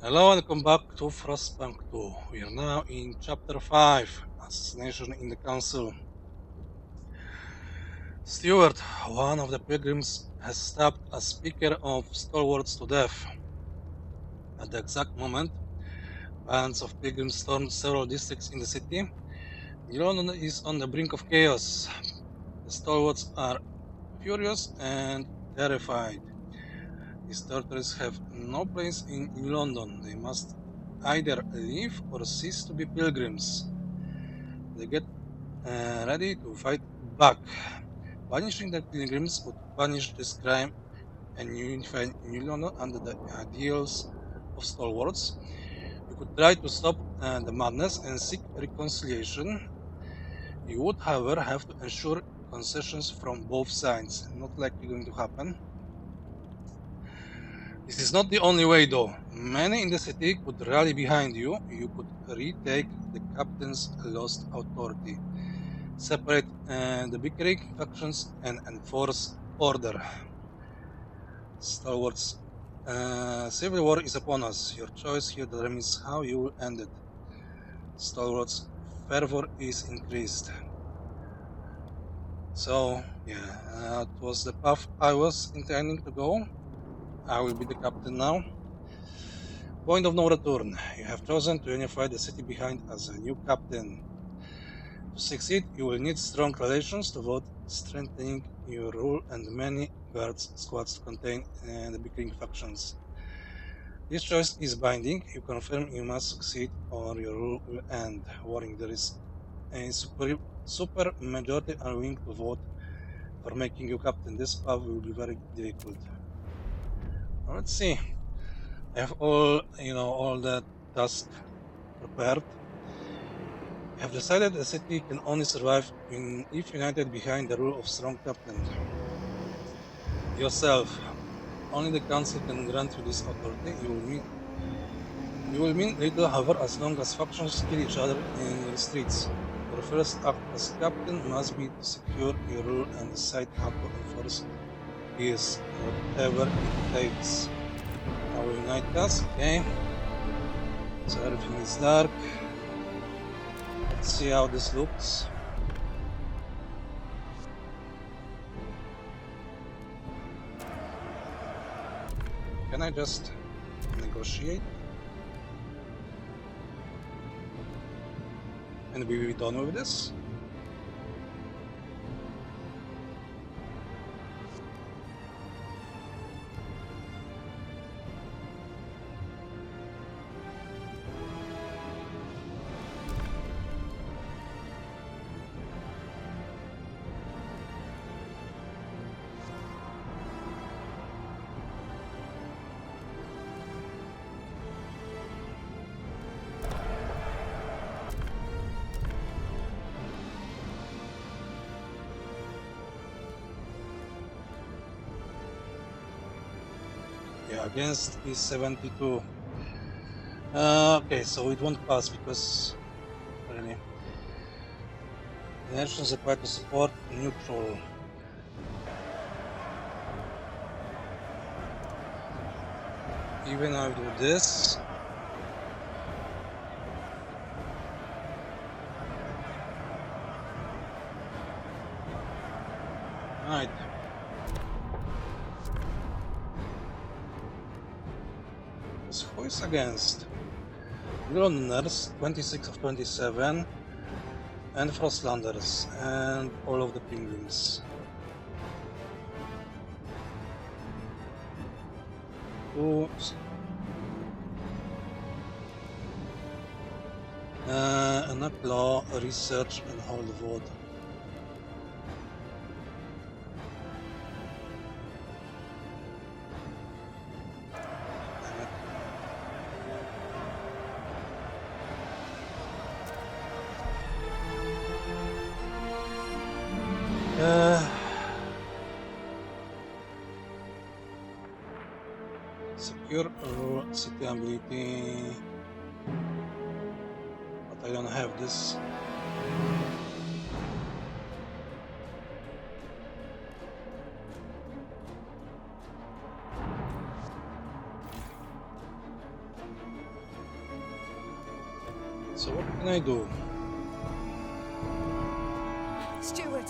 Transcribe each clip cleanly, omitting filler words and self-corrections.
Hello and welcome back to Frostpunk 2. We are now in Chapter 5, Assassination in the Council. Steward, one of the pilgrims, has stabbed a speaker of stalwarts to death. At the exact moment, bands of pilgrims stormed several districts in the city. London is on the brink of chaos. The stalwarts are furious and terrified. These tortoises have no place in London. They must either leave or cease to be pilgrims. They get ready to fight back. Banishing the pilgrims would punish this crime and unify New London under the ideals of stalwarts. You could try to stop the madness and seek reconciliation. You would, however, have to ensure concessions from both sides. Not likely going to happen. This is not the only way, though. Many in the city could rally behind you. You could retake the captain's lost authority, separate the bickering factions, and enforce order. Stalwarts, civil war is upon us. Your choice here determines how you will end it. Stalwarts' fervor is increased. So, yeah, it was the path I was intending to go. I will be the captain now. Point of no return. You have chosen to unify the city behind as a new captain. To succeed, you will need strong relations to vote strengthening your rule and many guards squads to contain the bickering factions. This choice is binding. You confirm you must succeed or your rule will end. Warning, there is a super majority are willing to vote for making you captain. This path will be very difficult. Let's see. I have all the tasks prepared. You have decided the city can only survive if united behind the rule of strong captain. Yourself. Only the council can grant you this authority. You will mean little, however, as long as factions kill each other in the streets. Your first act as captain must be to secure your rule and decide how to enforce peace, whatever it takes. I will unite us, okay? So everything is dark. Let's see how this looks. Can I just negotiate? And we will be done with this? Yeah, against is 72. Okay, so it won't pass because really the nations required to support neutral. Even I do this. Right. So who is against? Londoners, 26 of 27, and Frostlanders, and all of the penguins. Oops. Enact law, research, and hold vote. Secure city ability, but I don't have this. So what can I do? Steward!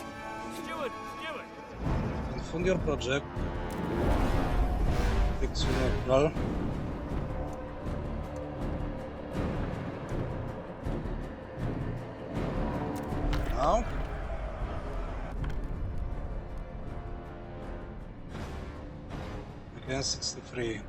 Steward! Steward! Fund your project. Fix your neutral. Now. Again 63.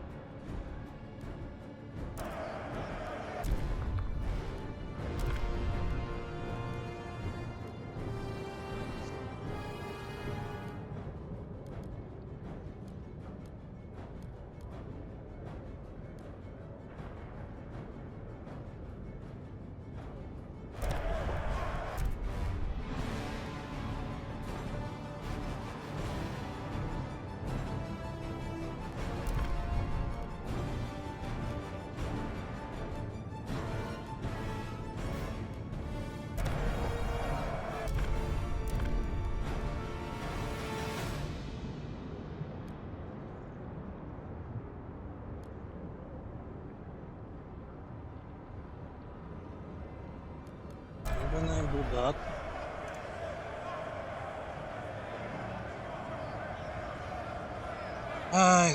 When I do that,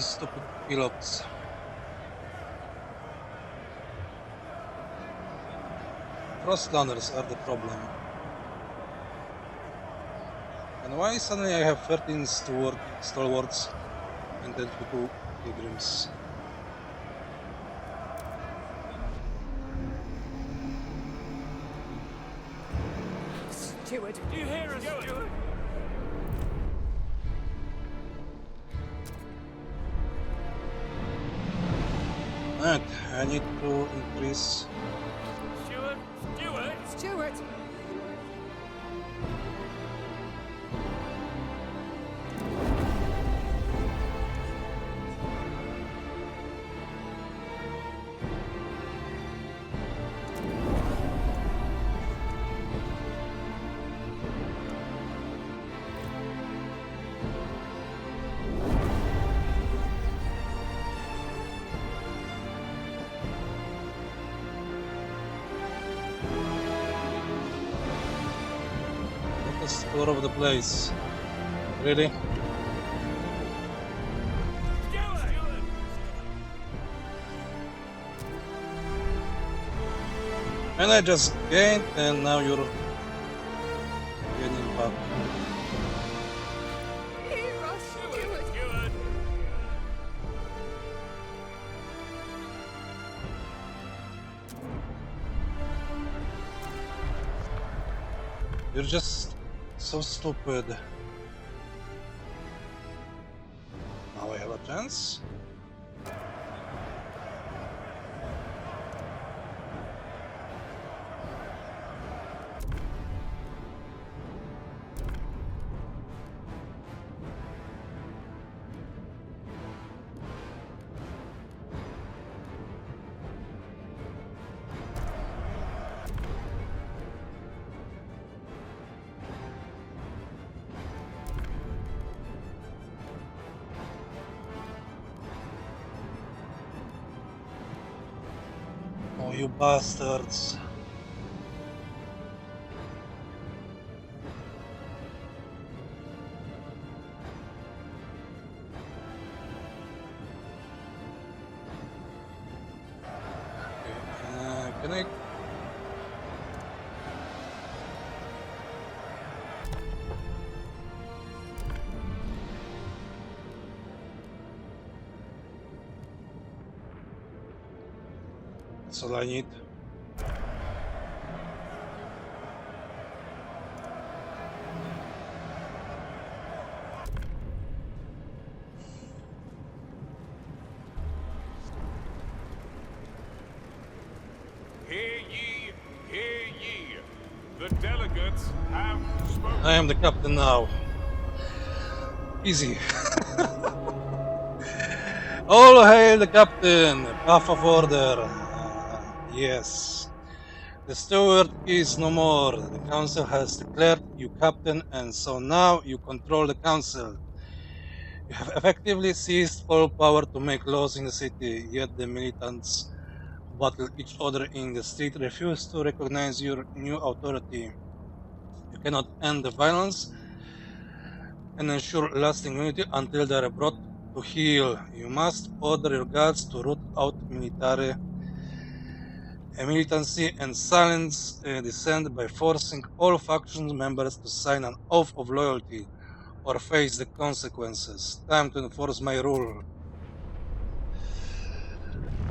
stupid pilots. Frostlanders are the problem. And why suddenly I have 13 stalwarts and then 2 pilgrims? Steward! Do you hear us, Steward? And I need to increase. Steward! Steward! Steward! It's all over the place. Really? Steward! And I just gained, and now you're gaining back. Hear us, Steward! Steward! You're just so stupid. Now I have a chance. Oh, you bastards. Okay, can I... That's all I need. Hear ye, hear ye. The delegates have spoken. I am the captain now. Easy. All hail the captain! Path of order. Yes. The steward is no more. The council has declared you captain, and so now you control the council. You have effectively seized all power to make laws in the city, yet the militants battle each other in the street, refuse to recognize your new authority. You cannot end the violence and ensure lasting unity until they are brought to heel. You must order your guards to root out militancy and silence dissent by forcing all faction members to sign an oath of loyalty or face the consequences. Time to enforce my rule.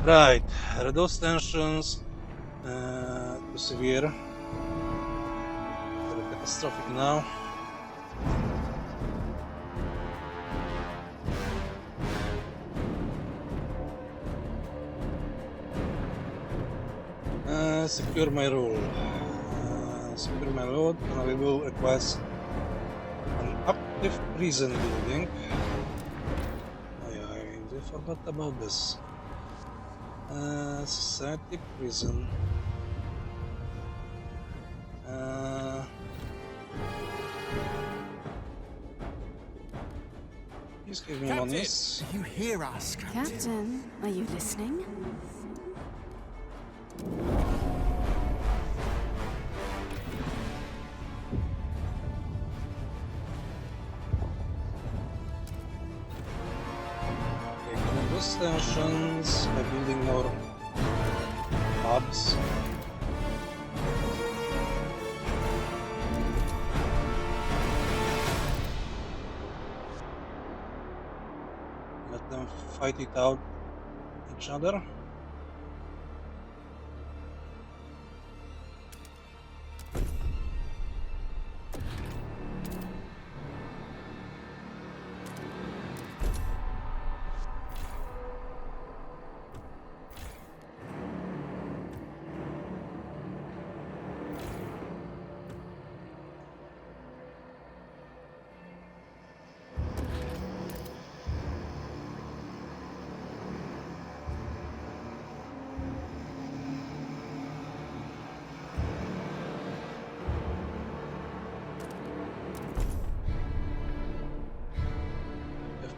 Right, reduce tensions to severe. Very catastrophic now. Secure my rule. Secure my load. Unavailable requires an active prison building. Oh yeah, I forgot about this. Society prison. Please give me Captain! monies. Do you hear us, Captain? Captain, are you listening? Reduce tensions by building more hubs. Let them fight it out each other.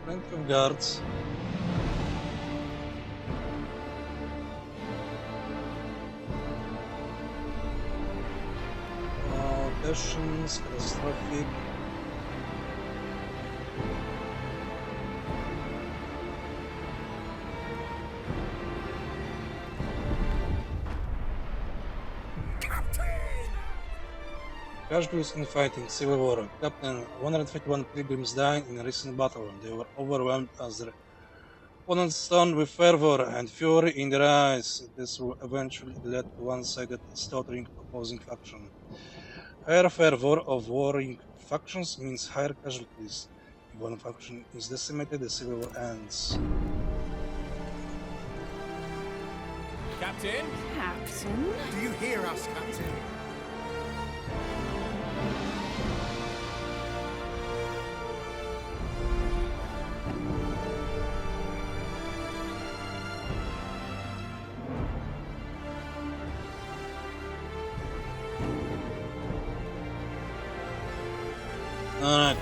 Plenty of guards. Tensions, catastrophic. Casualties in fighting, civil war. Captain, 151 pilgrims died in a recent battle. They were overwhelmed as their opponents stormed with fervor and fury in their eyes. This will eventually lead to one-sided slaughtering opposing faction. Higher fervor of warring factions means higher casualties. If one faction is decimated, the civil war ends. Captain? Captain? Do you hear us, Captain? Alright.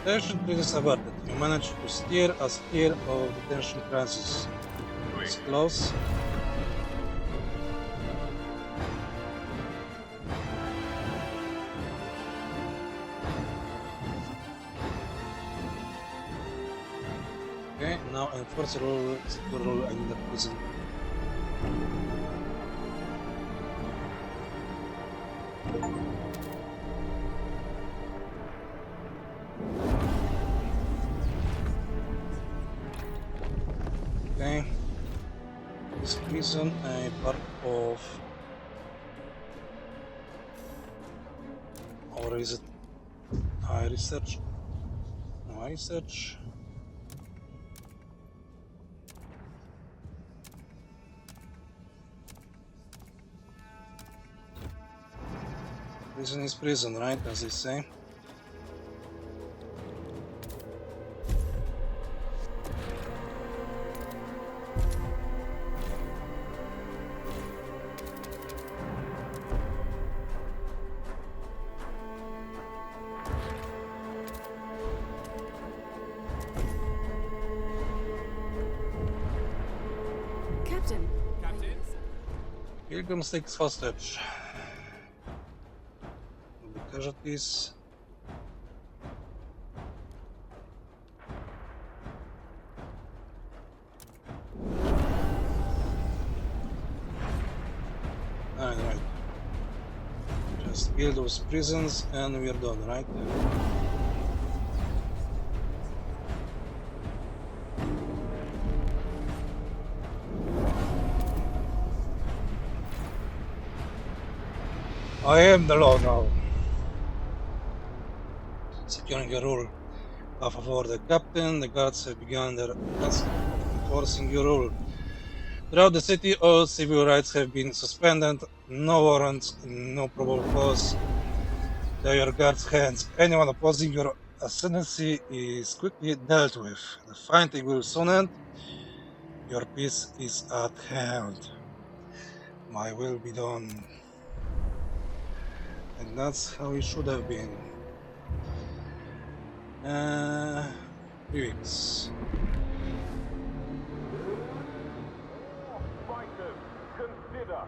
Tension crisis averted. You managed to steer us clear of the tension crisis. It's close. Okay, now enforce the rule, secure rule in the prison. Okay. Is prison a part of, or is it high research? No, high research. Prison is prison, right? As they say. Captain. Captain? Pilgrims takes hostage. The casualties. Right. Just build those prisons and we're done, right? I am the law now. Securing your rule. A favor the captain, the guards have begun their task of enforcing your rule. Throughout the city, all civil rights have been suspended. No warrants, no probable cause. Tie your guards' hands. Anyone opposing your ascendancy is quickly dealt with. The fighting will soon end. Your peace is at hand. My will be done. And that's how it should have been. 3 weeks. Fighters, consider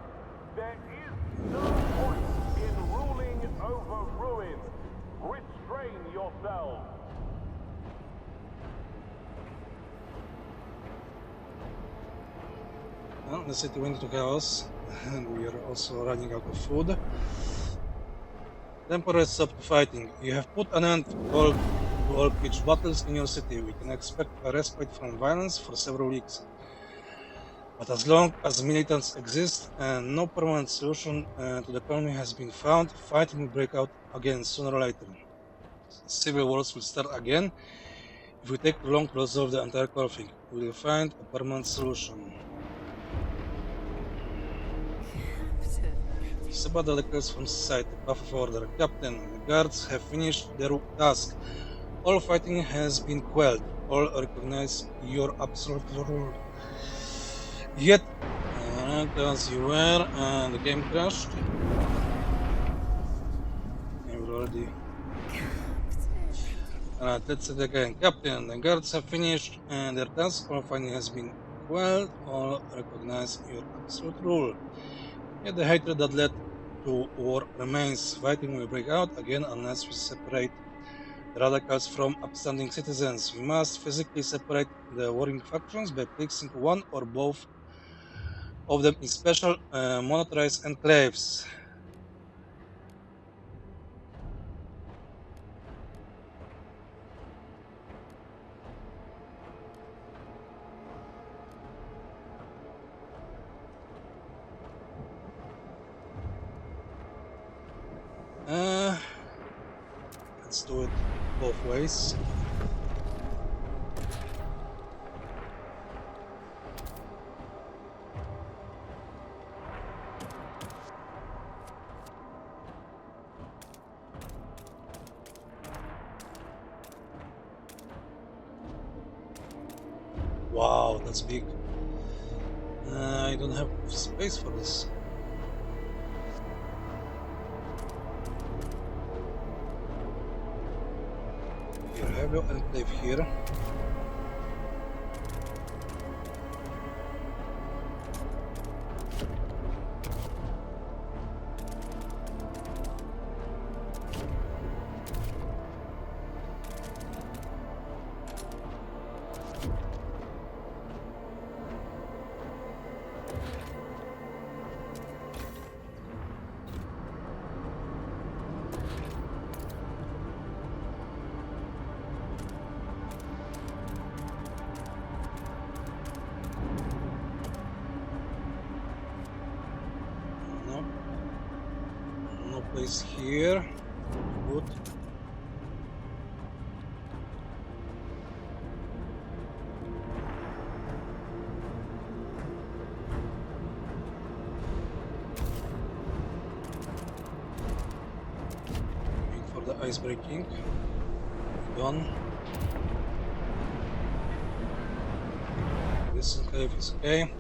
there is no point in ruling over ruin. Restrain yourselves. Well, the city went into chaos, and we are also running out of food. Temporary stopped fighting. You have put an end to all pitched battles in your city. We can expect a respite from violence for several weeks. But as long as militants exist and no permanent solution to the colony has been found, fighting will break out again sooner or later. Civil wars will start again if we take too long to resolve the entire conflict. We will find a permanent solution. Separate the delegers from society. Path of order. Captain, the guards have finished their task. All fighting has been quelled. All recognize your absolute rule. Yet, as you were, the game crashed. You were already. Let's say it again. Captain, the guards have finished their task. All fighting has been quelled. All recognize your absolute rule. Yet the hatred that led to war remains. Fighting will break out again unless we separate the radicals from upstanding citizens. We must physically separate the warring factions by placing one or both of them in special monetized enclaves. Let's do it both ways. Wow, that's big. I don't have space for this. You have your enclave here. No place here. Good. of the ice breaking. Done. This enclave is okay.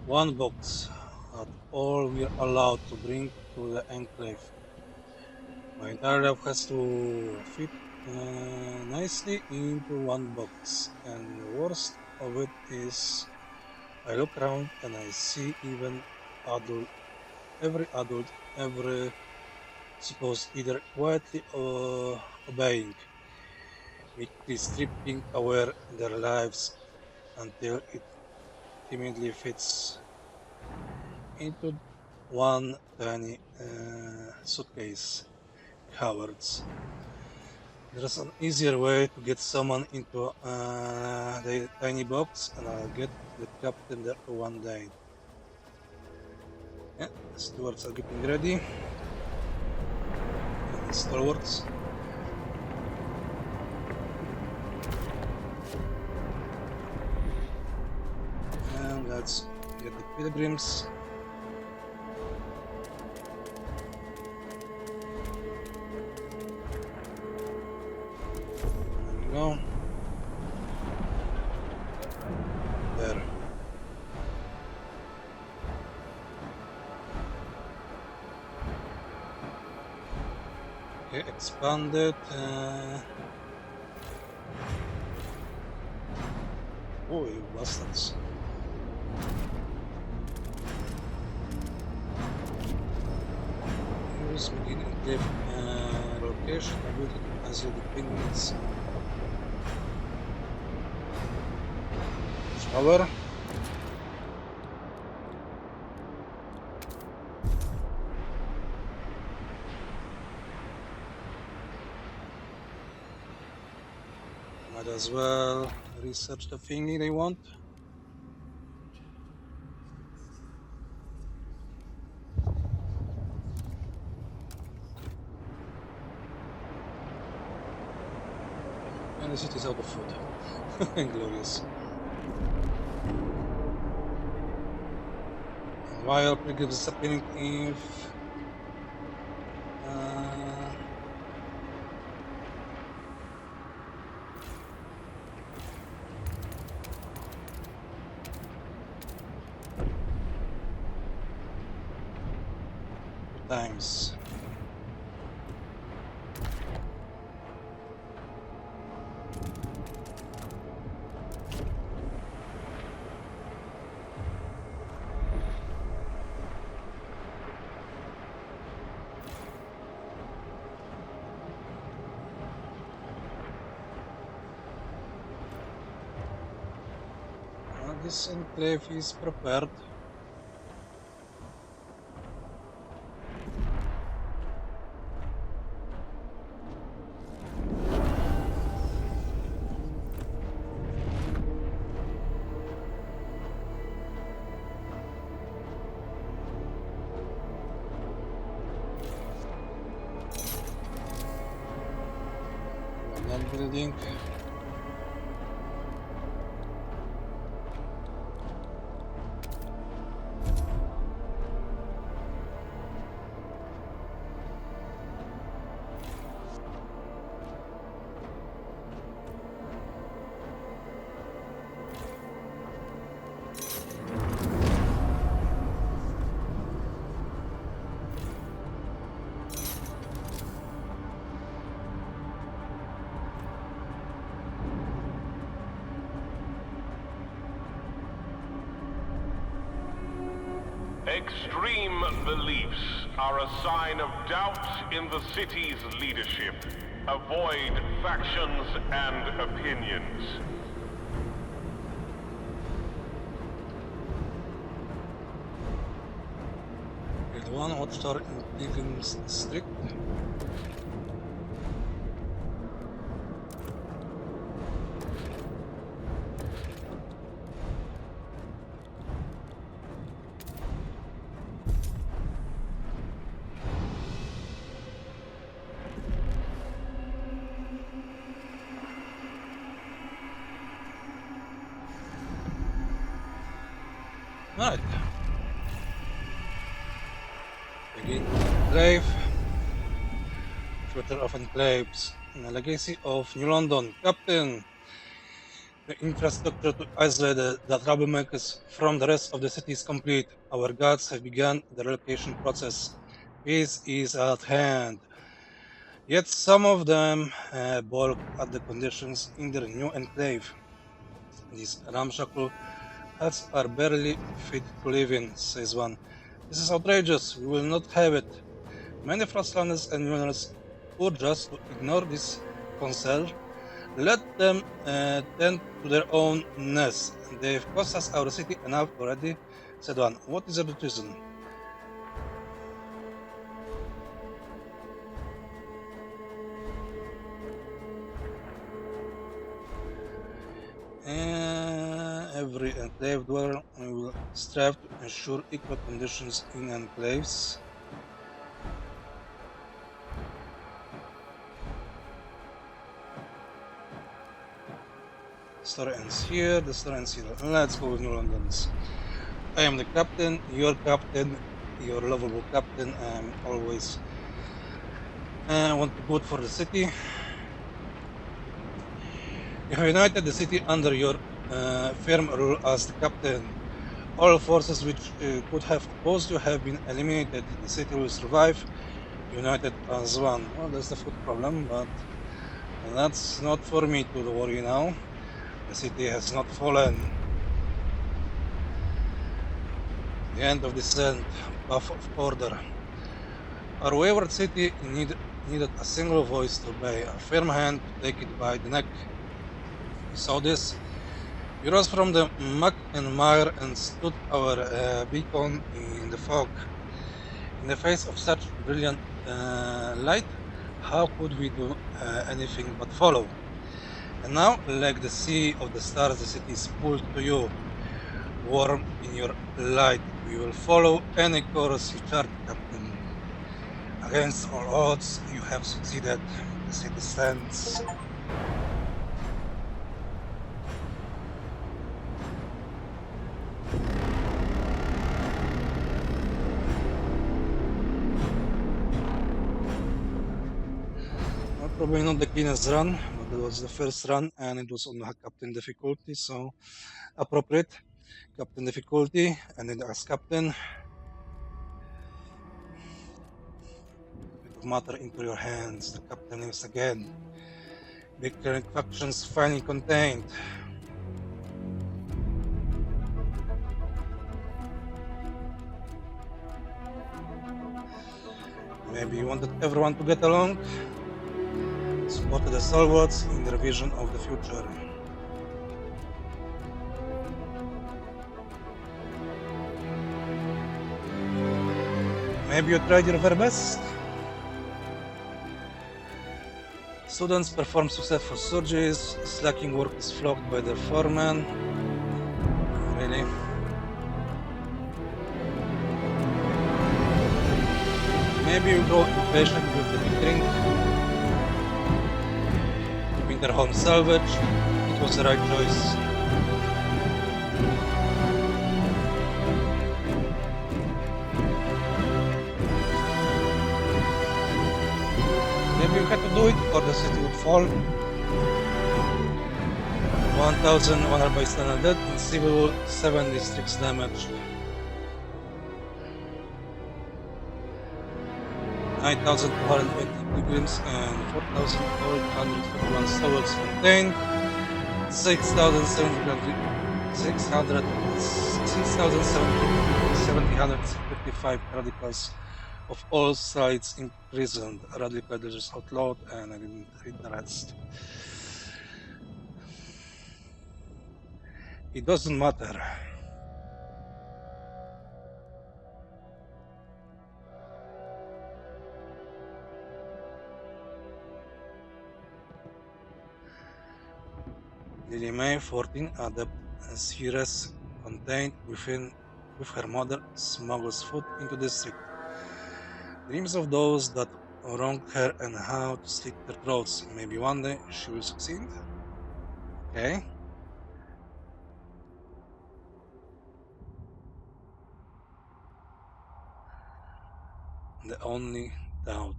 One box. That's all we're allowed to bring to the enclave. My entire life has to fit nicely into one box, and the worst of it is I look around and I see even every adult ever supposed either quietly obeying, meekly stripping away their lives until it timidly fits into one tiny suitcase. Cowards. There's an easier way to get someone into the tiny box, and I'll get the captain there one day. Yeah, the stewards are getting ready. And the stalwarts. And let's get the pilgrims. There we go. There. Okay, expand it. Oh, you bastards. Use within enclave location ability to assume the penguins. Shower. Might as well research the thingy they want. And the city's out of food. Glorious. And while pilgrims is appearing if times. This enclave is prepared. One building. Extreme beliefs are a sign of doubt in the city's leadership. Avoid factions and opinions. Build one watchtower in Pilgrim's District. Right. Begin Enclave. Future of Enclaves. The Legacy of New London. Captain. The infrastructure to isolate the troublemakers from the rest of the city is complete. Our guards have begun the relocation process. Peace is at hand. Yet some of them balk at the conditions in their new enclave. These ramshackle huts are barely fit to live in, says one. This is outrageous. We will not have it. Many Frostlanders and Newlanders urge us to ignore this concern. Let them tend to their own nests. They've cost us our city enough already, said one. What is the reason? Every enclave dweller will strive to ensure equal conditions in enclaves. Story ends here. The story ends here. Let's go with New London's. I am the captain, your lovable captain. I'm always want to good for the city. You have united the city under your firm rule as the captain. All forces which could have opposed you have been eliminated. The city will survive, united as one. Well, that's the food problem, but that's not for me to worry now. The city has not fallen. The end of descent, path of order. Our wayward city needed a single voice to obey, a firm hand to take it by the neck. You saw this. We rose from the muck and mire and stood our beacon in the fog. In the face of such brilliant light, how could we do anything but follow? And now, like the sea of the stars, the city is pulled to you. Warm in your light, we will follow any course you chart, Captain. Against all odds, you have succeeded. The city stands. Probably not the cleanest run, but it was the first run and it was on the captain difficulty, so appropriate. Captain difficulty, and then as captain. Bit of matter into your hands. The captain is again. Big current factions finally contained. Maybe you wanted everyone to get along. Supported the stalwarts in their vision of the future. Maybe you tried your very best. Students perform successful surgeries. Slacking work is flogged by their foreman. Really? Maybe you grow impatient with the bickering. Their home salvage. It was the right choice. Maybe you had to do it or the city would fall. 1,100 bystanders dead and civil 7 districts damaged. 9,280 pilgrims and 4,441 stalwarts contained, 6,755 radicals of all sides imprisoned, radical leaders outlawed, and I didn't read the rest. It doesn't matter. Lily May, 14, adept seeress, contained with her mother, smuggles food into the district. Dreams of those that wronged her and how to slit their throats. Maybe one day she will succeed. Okay. the only doubt.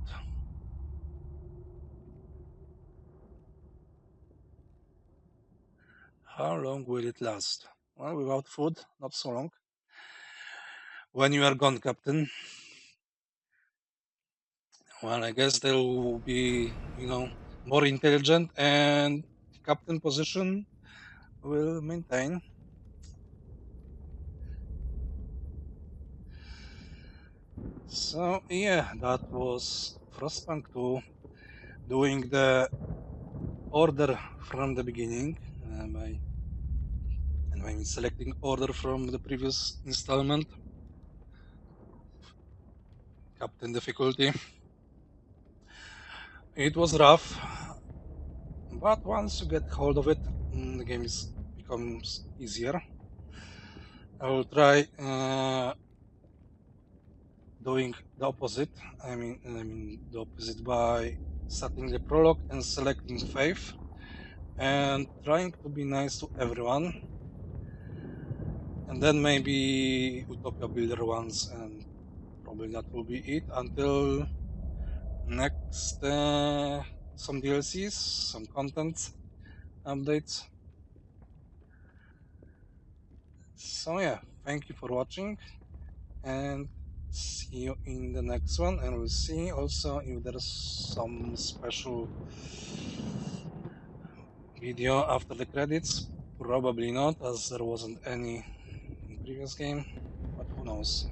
How long will it last? Well, without food, not so long. When you are gone, Captain, well, I guess there will be, more intelligent, and Captain position will maintain. So yeah, that was Frostpunk 2 doing the order from the beginning by selecting order from the previous installment. Captain difficulty. It was rough, but once you get hold of it, the game becomes easier. I will try doing the opposite. I mean the opposite by starting the prologue and selecting faith and trying to be nice to everyone. And then maybe Utopia Builder once, and probably that will be it until next some DLCs, some content updates. So yeah, thank you for watching, and see you in the next one. And we'll see also if there's some special video after the credits. Probably not, as there wasn't any in the previous game, but who knows.